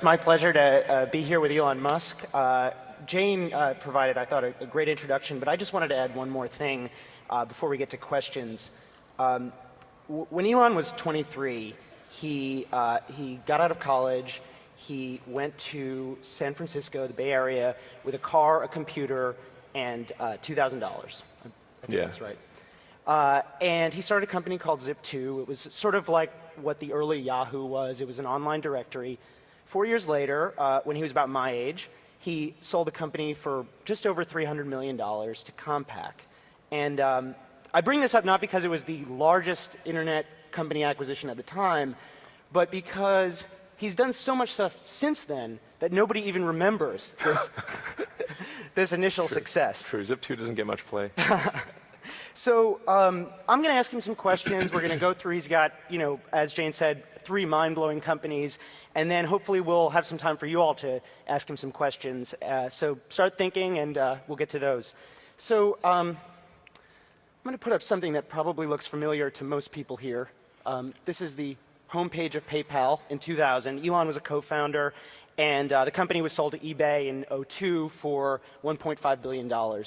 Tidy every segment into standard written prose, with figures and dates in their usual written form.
my pleasure to be here with Elon Musk. Jane provided, I thought, a great introduction, but I just wanted to add one more thing before we get to questions. When Elon was 23, he got out of college. He went to San Francisco, the Bay Area, with a car, a computer, and $2,000. I think that's right. And he started a company called Zip2. It was sort of like what the early Yahoo was. It was an online directory. 4 years later, when he was about my age, he sold the company for just over $300 million to Compaq. And I bring this up not because it was the largest internet company acquisition at the time, but because he's done so much stuff since then that nobody even remembers this, this initial success. True, Zip2 doesn't get much play. So I'm going to ask him some questions. We're going to go through. He's got, as Jane said, 3 mind-blowing companies. And then hopefully we'll have some time for you all to ask him some questions. So start thinking, and we'll get to those. So I'm going to put up something that probably looks familiar to most people here. This is the homepage of PayPal in 2000. Elon was a co-founder, and the company was sold to eBay in 2002 for $1.5 billion.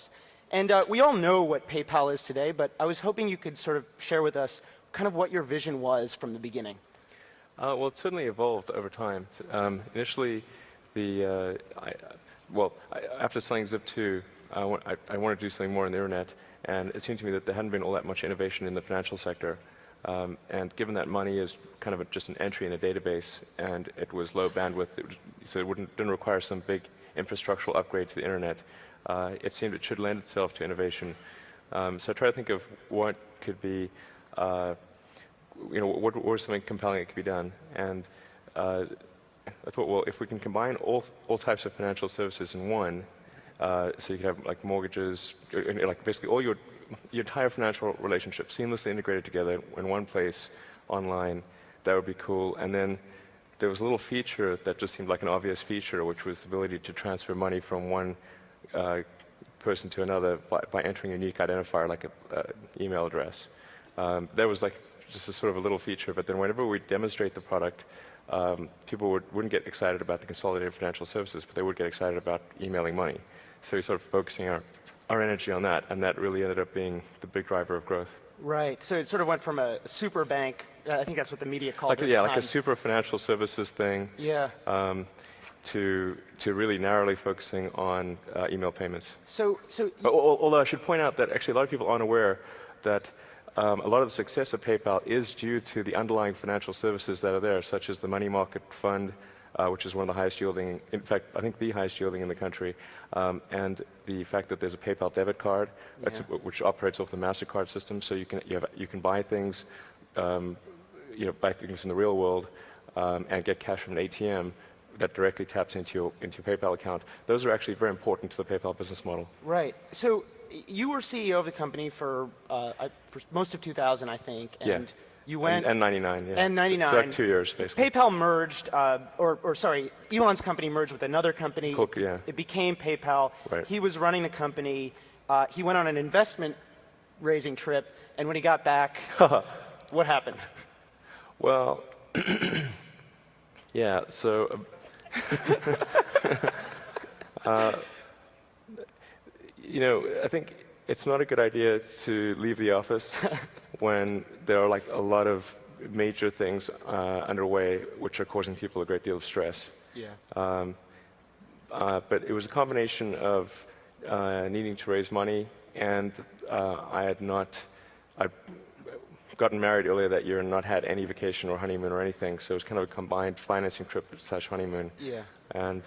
And we all know what PayPal is today, but I was hoping you could sort of share with us kind of what your vision was from the beginning. Well, it certainly evolved over time. Initially, after selling Zip2, I wanted to do something more on the internet, and it seemed to me that there hadn't been all that much innovation in the financial sector. And given that money is kind of just an entry in a database, and it was low bandwidth, so it didn't require some big infrastructural upgrade to the internet, it seemed it should lend itself to innovation. So I try to think of what could be, what was something compelling that could be done. And I thought, well, if we can combine all types of financial services in one, so you could have like mortgages, like basically all your entire financial relationship seamlessly integrated together in one place online, that would be cool. And then there was a little feature that just seemed like an obvious feature, which was the ability to transfer money from one person to another by entering a unique identifier like an email address. That was like just a sort of a little feature, but then whenever we demonstrate the product, people wouldn't get excited about the consolidated financial services, but they would get excited about emailing money. So we started focusing our energy on that, and that really ended up being the big driver of growth. Right. So it sort of went from a super bank, I think that's what the media called it at the yeah, time. like a super financial services thing. Yeah. To really narrowly focusing on email payments. Although I should point out that actually a lot of people aren't aware that a lot of the success of PayPal is due to the underlying financial services that are there, such as the money market fund, which is one of the highest yielding, in fact, I think the highest yielding in the country, and the fact that there's a PayPal debit card, which operates off the MasterCard system, so you can buy things, buy things in the real world, and get cash from an ATM that directly taps into your PayPal account. Those are actually very important to the PayPal business model. Right. So you were CEO of the company for most of 2000, I think, and you went and 99, yeah. And 99. So like 2 years, basically. PayPal merged, sorry, Elon's company merged with another company. Yeah. It became PayPal. Right. He was running the company. He went on an investment raising trip, and when he got back, what happened? Well, yeah. So. I think it's not a good idea to leave the office when there are like a lot of major things underway which are causing people a great deal of stress. Yeah. But it was a combination of needing to raise money, and I'd gotten married earlier that year and not had any vacation or honeymoon or anything, so it was kind of a combined financing trip / honeymoon. Yeah. And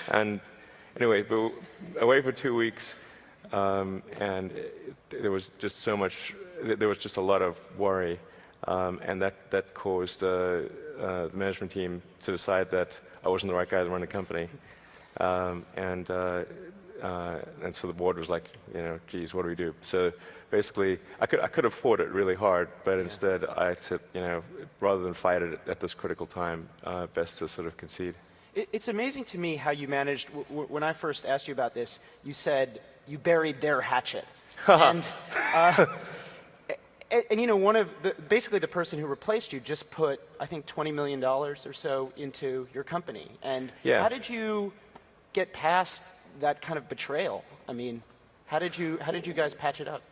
and anyway, away for 2 weeks, and there was just so much. There was just a lot of worry, and that caused the management team to decide that I wasn't the right guy to run the company, and so the board was like, geez, what do we do? So basically, I could have fought it really hard, but instead I said, rather than fight it at this critical time, best to sort of concede. It's amazing to me how you managed, when I first asked you about this, you said you buried their hatchet. And you know, one of the, basically the person who replaced you just put, I think, $20 million or so into your company. And Yeah. how did you get past that kind of betrayal? I mean, how did you guys patch it up?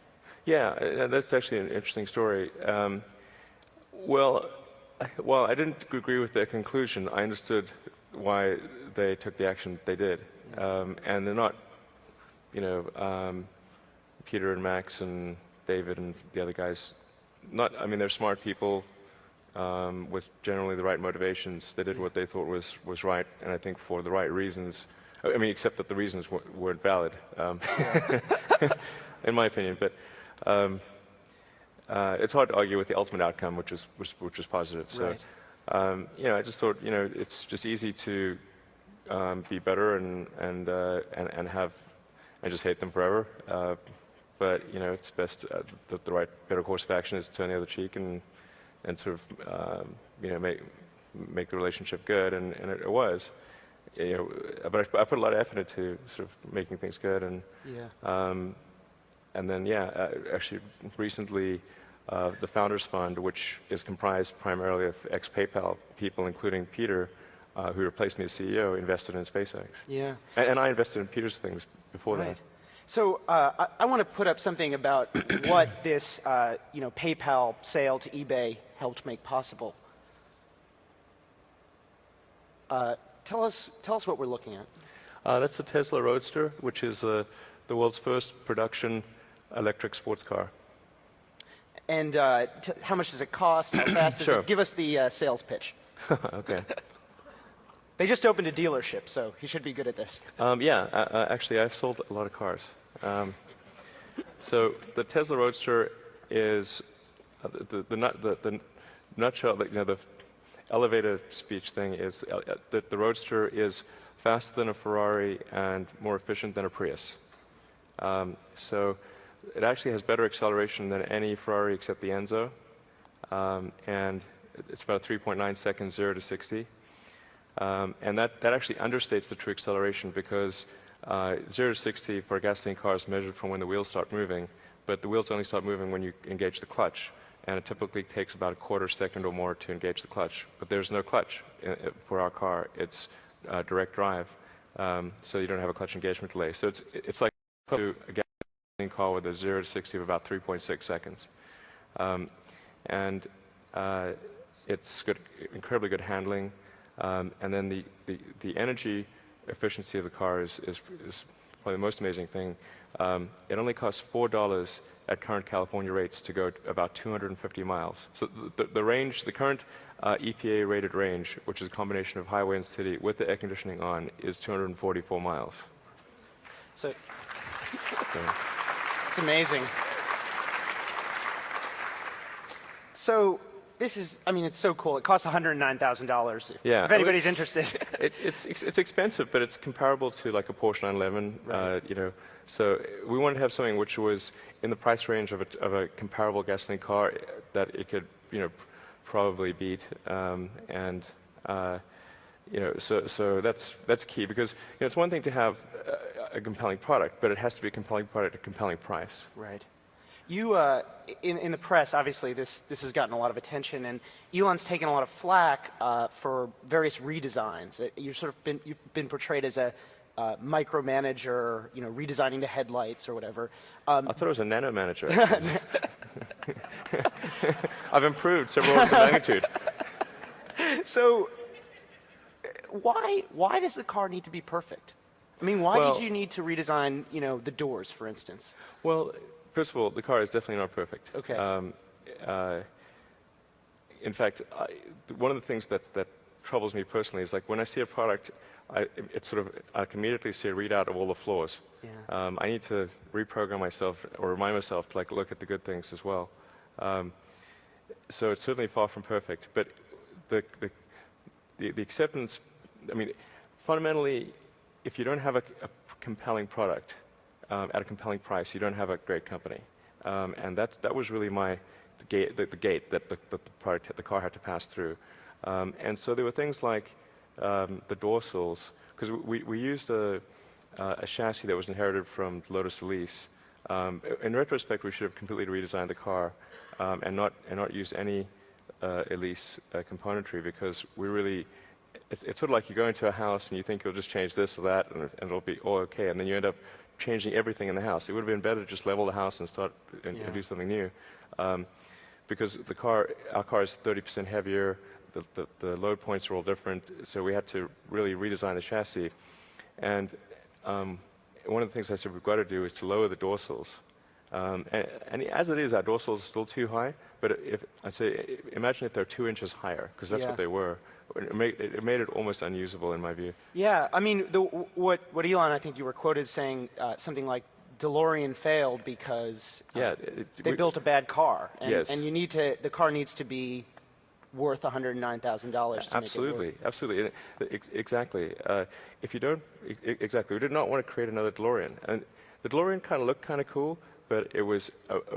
Yeah, that's actually an interesting story. Well, while I didn't agree with their conclusion, I understood why they took the action they did. And they're not, you know, Peter and Max and David and the other guys, I mean, they're smart people with generally the right motivations. They did what they thought was right, and I think for the right reasons. I mean, except that the reasons weren't valid, in my opinion. But it's hard to argue with the ultimate outcome, which is positive. So, Right. you know, I just thought, you know, it's just easy to be better and just hate them forever. But you know, it's best the right better course of action is to turn the other cheek and sort of you know make the relationship good, and it was. You know, but I put a lot of effort into sort of making things good, and and then yeah, actually recently the Founders Fund, which is comprised primarily of ex-PayPal people, including Peter, who replaced me as CEO, invested in SpaceX. Yeah. And I invested in Peter's things before Right. that. So I want to put up something about what this you know, PayPal sale to eBay helped make possible. Tell us what we're looking at. That's the Tesla Roadster, which is the world's first production electric sports car. And how much does it cost? How fast is Sure. it? Give us the sales pitch. Okay. They just opened a dealership, so he should be good at this. Yeah, actually, I've sold a lot of cars. So the Tesla Roadster is the nutshell, you know, the elevator speech thing is that the Roadster is faster than a Ferrari and more efficient than a Prius. So it actually has better acceleration than any Ferrari except the Enzo, and it's about 3.9 seconds 0 to 60. And that actually understates the true acceleration because 0 to 60 for a gasoline car is measured from when the wheels start moving, but the wheels only start moving when you engage the clutch, and it typically takes about a quarter second or more to engage the clutch. But there's no clutch for our car. It's direct drive, so you don't have a clutch engagement delay. So it's like to a gasoline car with a 0 to 60 of about 3.6 seconds. And it's got incredibly good handling. And then the energy efficiency of the car is probably the most amazing thing. It only costs $4 at current California rates to go about 250 miles. So the range, the current EPA rated range, which is a combination of highway and city with the air conditioning on, is 244 miles. So it's amazing. So this is, I mean, it's so cool. It costs $109,000 if anybody's interested. It's expensive, but it's comparable to like a Porsche 911, Right. you know. So we wanted to have something which was in the price range of a comparable gasoline car that it could, you know, probably beat. You know, so that's key because, you know, it's one thing to have a compelling product, but it has to be a compelling product at a compelling price. Right. You, in the press, obviously, this has gotten a lot of attention, and Elon's taken a lot of flack for various redesigns. You've been portrayed as a micromanager, you know, redesigning the headlights or whatever. I thought it was a nano manager. I've improved several orders of magnitude. So, why does the car need to be perfect? I mean, why did you need to redesign, you know, the doors, for instance? Well, first of all, the car is definitely not perfect. Okay. In fact, one of the things that troubles me personally is like when I see a product, I can immediately see a readout of all the flaws. Yeah. I need to reprogram myself or remind myself to like look at the good things as well. So it's certainly far from perfect, but the acceptance. I mean, fundamentally, if you don't have a compelling product at a compelling price, you don't have a great company. And that was really the gate that the car had to pass through. And so there were things like the door sills, because we used a chassis that was inherited from Lotus Elise, In retrospect, we should have completely redesigned the car and not used any Elise componentry, because we really, it's sort of like you go into a house and you think you'll just change this or that and it'll be all okay, and then you end up changing everything in the house. It would have been better to just level the house and start and do something new, because our car is 30% heavier. The load points are all different, so we had to really redesign the chassis. And one of the things I said we've got to do is to lower the dorsals. And as it is, our dorsals are still too high, but I'd say, imagine if they're 2 inches higher, because that's what they were. It made it almost unusable, in my view. Yeah, I mean, what Elon, I think you were quoted saying something like, DeLorean failed because they built a bad car, and and the car needs to be worth $109,000 to absolutely, make it work. Absolutely, exactly. If you don't, exactly, we did not want to create another DeLorean, and the DeLorean kind of looked kind of cool, but it was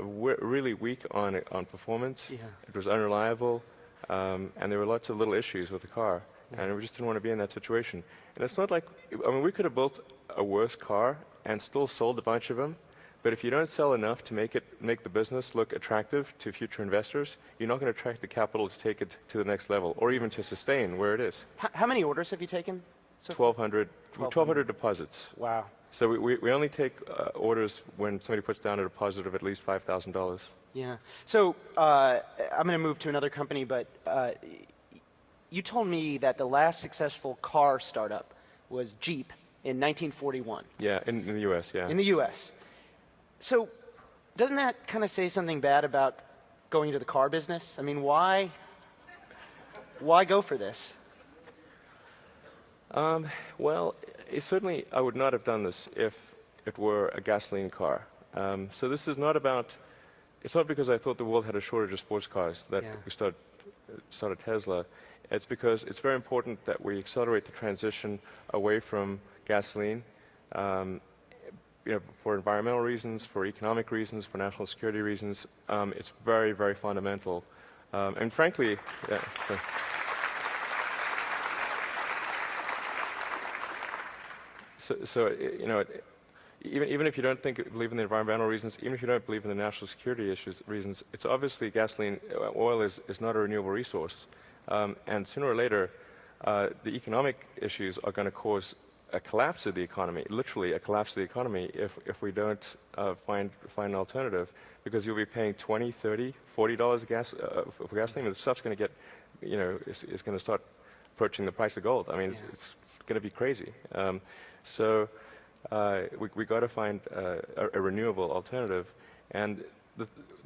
really weak on performance. Yeah. It was unreliable, and there were lots of little issues with the car, and we just didn't want to be in that situation. And it's not like, I mean, we could have built a worse car and still sold a bunch of them, but if you don't sell enough to make the business look attractive to future investors, you're not going to attract the capital to take it to the next level, or even to sustain where it is. How many orders have you taken? So 1,200 deposits. Wow. So we only take orders when somebody puts down a deposit of at least $5,000. Yeah. So I'm going to move to another company, but you told me that the last successful car startup was Jeep in 1941. Yeah, in the U.S., yeah. In the U.S. So doesn't that kind of say something bad about going into the car business? I mean, why go for this? Well, certainly I would not have done this if it were a gasoline car. So this is not about, it's not because I thought the world had a shortage of sports cars that we started Tesla. It's because it's very important that we accelerate the transition away from gasoline, for environmental reasons, for economic reasons, for national security reasons. It's very, very fundamental. And frankly, even if you don't believe in the environmental reasons, even if you don't believe in the national security reasons, it's obviously gasoline, oil is not a renewable resource. And sooner or later, the economic issues are going to cause a collapse of the economy, literally a collapse of the economy, if we don't find an alternative, because you'll be paying $20, $30, $40 for gasoline, and the stuff's going to get, it's going to start approaching the price of gold. I mean, it's going to be crazy. So we got to find a renewable alternative, and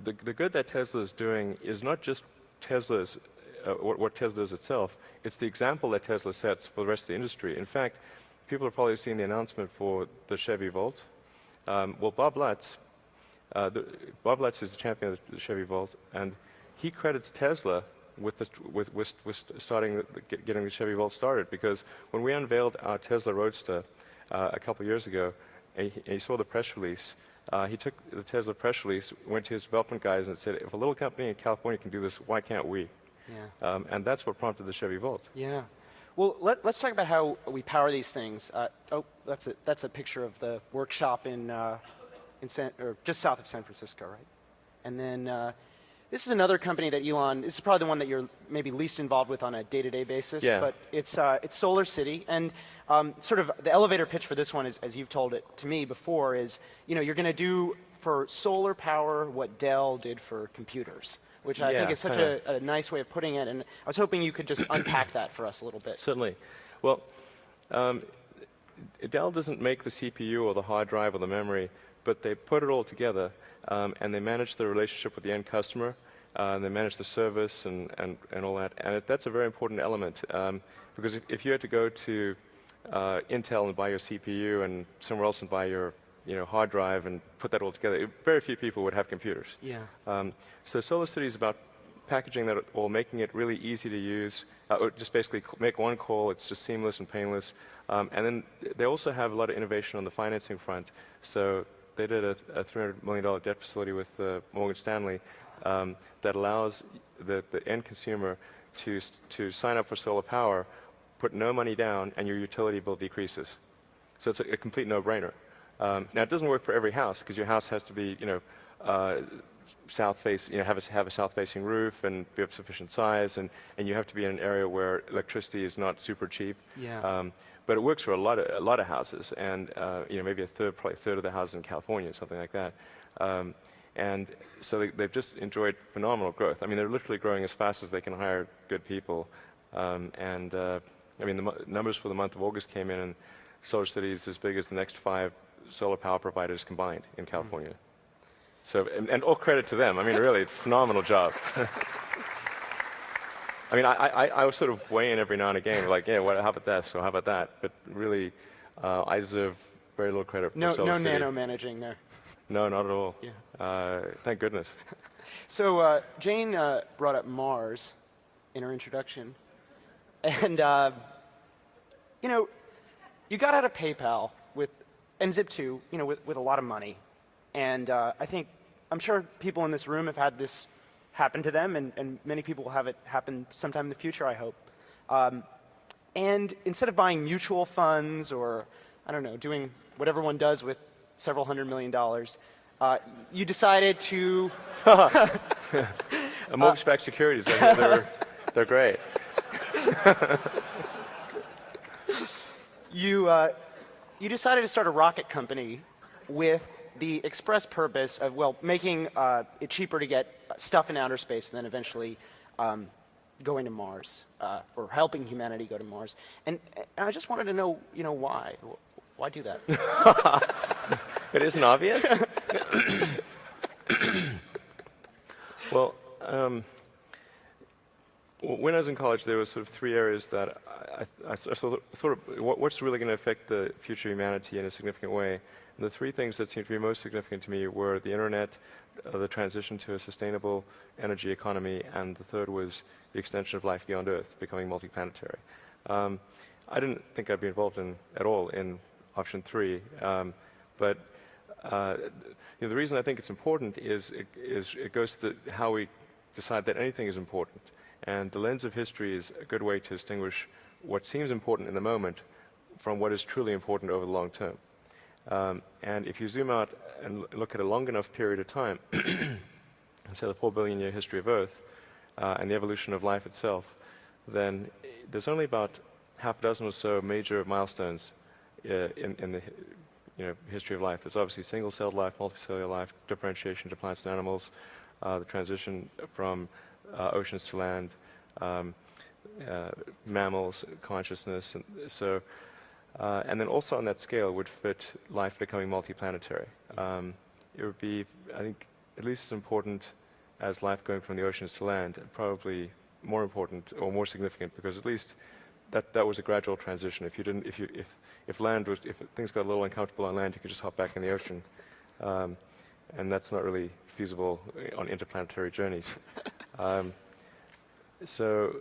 the good that Tesla is doing is not just Tesla's what Tesla is itself. It's the example that Tesla sets for the rest of the industry. In fact, people have probably seen the announcement for the Chevy Volt. Well, Bob Lutz is the champion of the Chevy Volt, and he credits Tesla with starting getting the Chevy Volt started, because when we unveiled our Tesla Roadster a couple of years ago, and he saw the press release, he took the Tesla press release, went to his development guys and said, if a little company in California can do this, why can't we? Yeah. And that's what prompted the Chevy Volt. Yeah. Well, let's talk about how we power these things. That's a picture of the workshop in just south of San Francisco, right? And then this is another company that Elon, this is probably the one that you're maybe least involved with on a day-to-day basis, but it's Solar City. And sort of the elevator pitch for this one is, as you've told it to me before, is you're going to do for solar power what Dell did for computers, which I think is such a nice way of putting it. And I was hoping you could just unpack that for us a little bit. Certainly. Well, Dell doesn't make the CPU or the hard drive or the memory, but they put it all together, and they manage the relationship with the end customer, and they manage the service and all that. And that's a very important element, because if you had to go to Intel and buy your CPU and somewhere else and buy your hard drive and put that all together, very few people would have computers. Yeah. So Solar City is about packaging that all, making it really easy to use, just basically make one call, it's just seamless and painless. And then they also have a lot of innovation on the financing front. So they did a $300 million debt facility with Morgan Stanley that allows the end consumer to sign up for solar power, put no money down, and your utility bill decreases. So it's a complete no-brainer. Now, it doesn't work for every house because your house has to be, south face, have a south-facing roof and be of sufficient size, and you have to be in an area where electricity is not super cheap. Yeah. But it works for a lot of houses, and maybe probably a third of the houses in California, something like that. And so they've just enjoyed phenomenal growth. I mean, they're literally growing as fast as they can hire good people. I mean, the numbers for the month of August came in, and SolarCity is as big as the next 5 solar power providers combined in California. So, and all credit to them. I mean, really, it's a phenomenal job. I mean, I was sort of weigh in every now and again, like, yeah, how about this, or how about that? But really, I deserve very little credit for SolarCity. No nano managing there. No, not at all. Yeah. Thank goodness. So Jane brought up Mars in her introduction. And, you got out of PayPal and Zip2, with a lot of money. And I'm sure people in this room have had this happen to them, and many people will have it happen sometime in the future, I hope. And instead of buying mutual funds or, I don't know, doing what everyone does with several $100 million, you decided to... Mortgage-backed securities, they're great. You decided to start a rocket company with the express purpose of, well, making it cheaper to get stuff in outer space and then eventually going to Mars, or helping humanity go to Mars. And I just wanted to know, why? Why do that? It isn't obvious? Well, when I was in college, there were sort of 3 areas that I thought of what's really going to affect the future of humanity in a significant way. And the 3 things that seemed to be most significant to me were the internet, the transition to a sustainable energy economy, and the third was the extension of life beyond Earth, becoming multiplanetary. I didn't think I'd be involved at all in option 3, but the reason I think it's important is it goes to how we decide that anything is important. And the lens of history is a good way to distinguish what seems important in the moment from what is truly important over the long term. And if you zoom out and look at a long enough period of time, say the 4 billion year history of Earth, and the evolution of life itself, then there's only about half a dozen or so major milestones in the history of life. There's obviously single-celled life, multicellular life, differentiation to plants and animals, the transition from oceans to land, mammals, consciousness, and then also on that scale would fit life becoming multiplanetary. It would be, I think, at least as important as life going from the oceans to land, probably more important or more significant, because at least that was a gradual transition. If things got a little uncomfortable on land, you could just hop back in the ocean, and that's not really feasible on interplanetary journeys. So,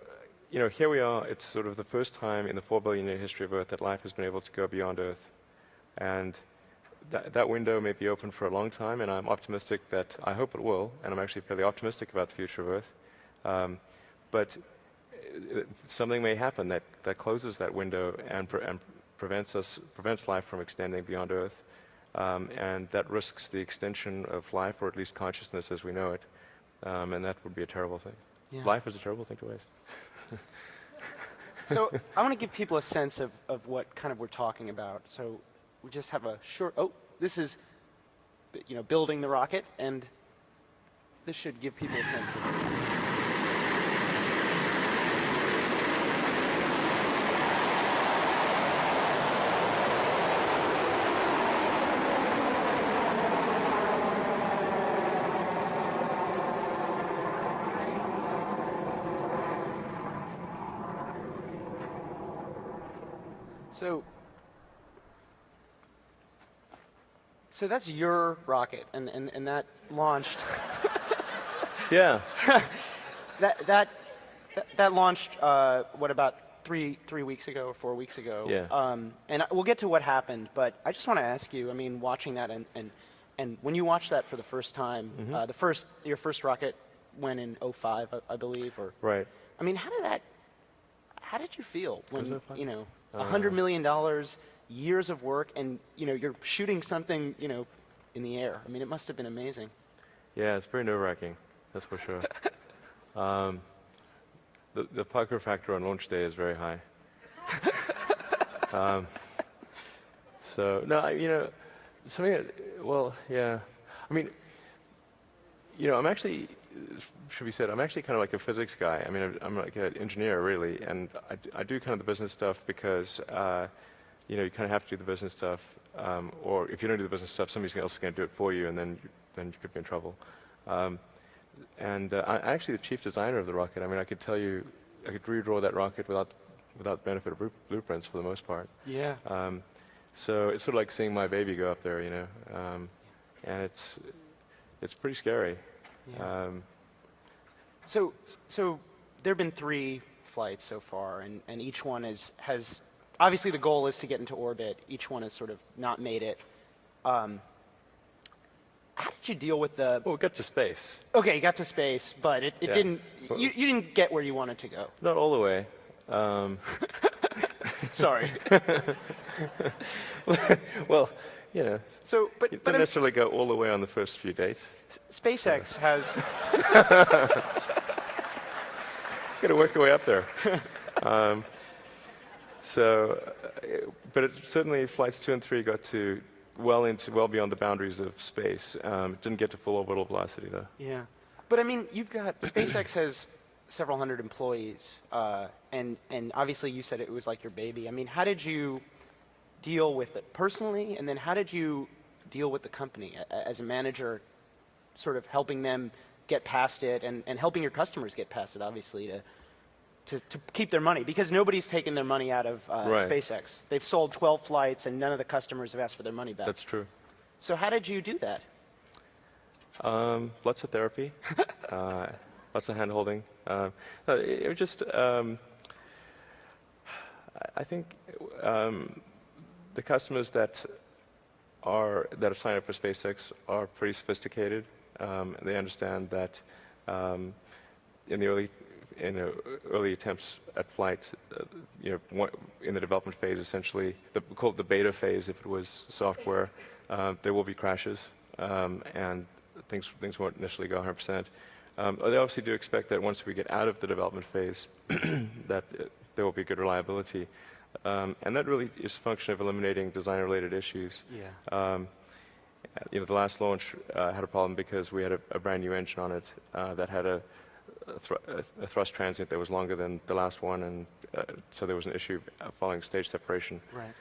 here we are. It's sort of the first time in the 4 billion year history of Earth that life has been able to go beyond Earth, and that window may be open for a long time, and I'm optimistic that I hope it will, and I'm actually fairly optimistic about the future of Earth. But something may happen that closes that window and prevents life from extending beyond Earth, and that risks the extension of life, or at least consciousness as we know it, and that would be a terrible thing. Yeah. Life is a terrible thing to waste. So I want to give people a sense of what kind of we're talking about. So we just have a short, this is, building the rocket, and this should give people a sense of it. So that's your rocket, and that launched. Yeah. that launched. What about three weeks ago or 4 weeks ago? Yeah. And we'll get to what happened, but I just want to ask you. I mean, watching that and when you watched that for the first time, your first rocket went in 2005, I believe, or Right. I mean, how did you feel when $100 million years of work, and you're shooting something in the air. I mean, it must have been amazing. Yeah, it's pretty nerve-wracking, that's for sure. The pucker factor on launch day is very high. So no, something. Well, yeah. I mean, I'm actually, should be said, I'm actually kind of like a physics guy. I mean, I'm like an engineer really, and I do kind of the business stuff because you kind of have to do the business stuff, or if you don't do the business stuff, somebody else is going to do it for you, and then you could be in trouble. I'm actually the chief designer of the rocket. I mean, I could redraw that rocket without the benefit of blueprints for the most part. Yeah. So it's sort of like seeing my baby go up there, and it's pretty scary. Yeah. So there have been 3 flights so far, and each one has obviously the goal is to get into orbit. Each one has sort of not made it. How did you deal with the? Well, we got to space. Okay, you got to space, but it Yeah. didn't. You didn't get where you wanted to go. Not all the way. Sorry. Well, So, you don't necessarily go all the way on the first few dates. SpaceX has. Got to work your way up there. But certainly flights 2 and 3 got to well beyond the boundaries of space. Didn't get to full orbital velocity though. Yeah, but I mean, you've got SpaceX has several hundred employees, and obviously you said it was like your baby. I mean, how did you deal with it personally, and then how did you deal with the company as a manager, sort of helping them get past it, and helping your customers get past it, obviously, to keep their money, because nobody's taken their money out of Right. SpaceX. They've sold 12 flights, and none of the customers have asked for their money back. That's true. So how did you do that? Lots of therapy, lots of hand-holding. It was just, I think the customers that have signed up for SpaceX are pretty sophisticated. They understand that in the early attempts at flight, in the development phase, essentially, we call it the beta phase if it was software, there will be crashes, and things won't necessarily go 100%. They obviously do expect that once we get out of the development phase, that there will be good reliability. And that really is a function of eliminating design-related issues. Yeah. The last launch had a problem because we had a brand new engine on it that had a thrust transient that was longer than the last one, and so there was an issue following stage separation. Right.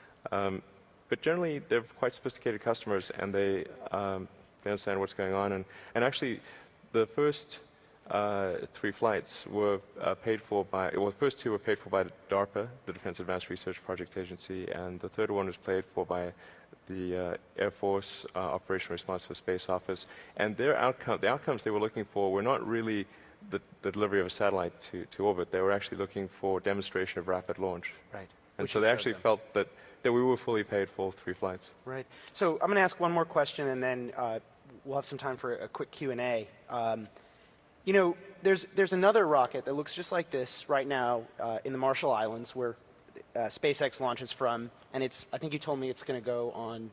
But generally, they're quite sophisticated customers, and they understand what's going on. And actually, the first 3 flights were paid for by, well, the first 2 were paid for by DARPA, the Defense Advanced Research Project Agency, and the third one was paid for by the Air Force Operational Response for Space Office. And the outcomes they were looking for were not really the delivery of a satellite to orbit. They were actually looking for demonstration of rapid launch. Right. And Which so you they showed actually them. felt that we were fully paid for 3 flights. Right. So I'm going to ask one more question, and then we'll have some time for a quick Q&A. There's another rocket that looks just like this right now in the Marshall Islands, where SpaceX launches from, and I think you told me it's going to go on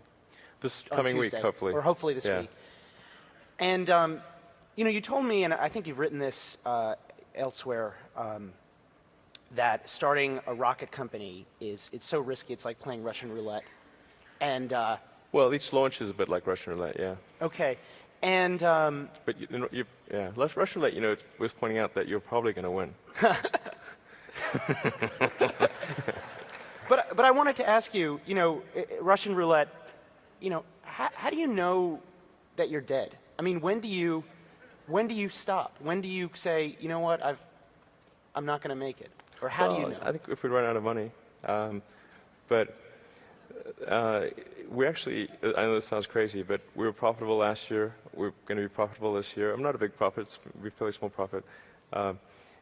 This on coming week, Tuesday, hopefully. or hopefully this Yeah. week. And you told me, and I think you've written this elsewhere, that starting a rocket company it's so risky. It's like playing Russian roulette. And Well, each launch is a bit like Russian roulette, yeah. okay, and But Russian roulette, it's worth pointing out that you're probably going to win. but I wanted to ask you, Russian roulette, how do you know that you're dead? I mean, when do you stop? When do you say, you know what, I'm not going to make it? Or how do you know? I think if we run out of money. But we actually, I know this sounds crazy, but we were profitable last year. We're going to be profitable this year. I'm not a big profit, it's a fairly small profit.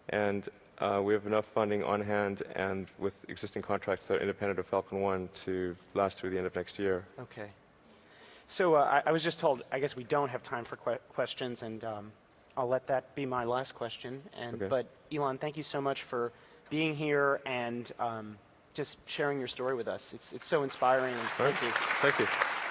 And we have enough funding on hand and with existing contracts that are independent of Falcon 1 to last through the end of next year. Okay. So I was just told, I guess we don't have time for questions, and I'll let that be my last question. Okay. But Elon, thank you so much for being here and just sharing your story with us. It's so inspiring. And thank you. Thank you.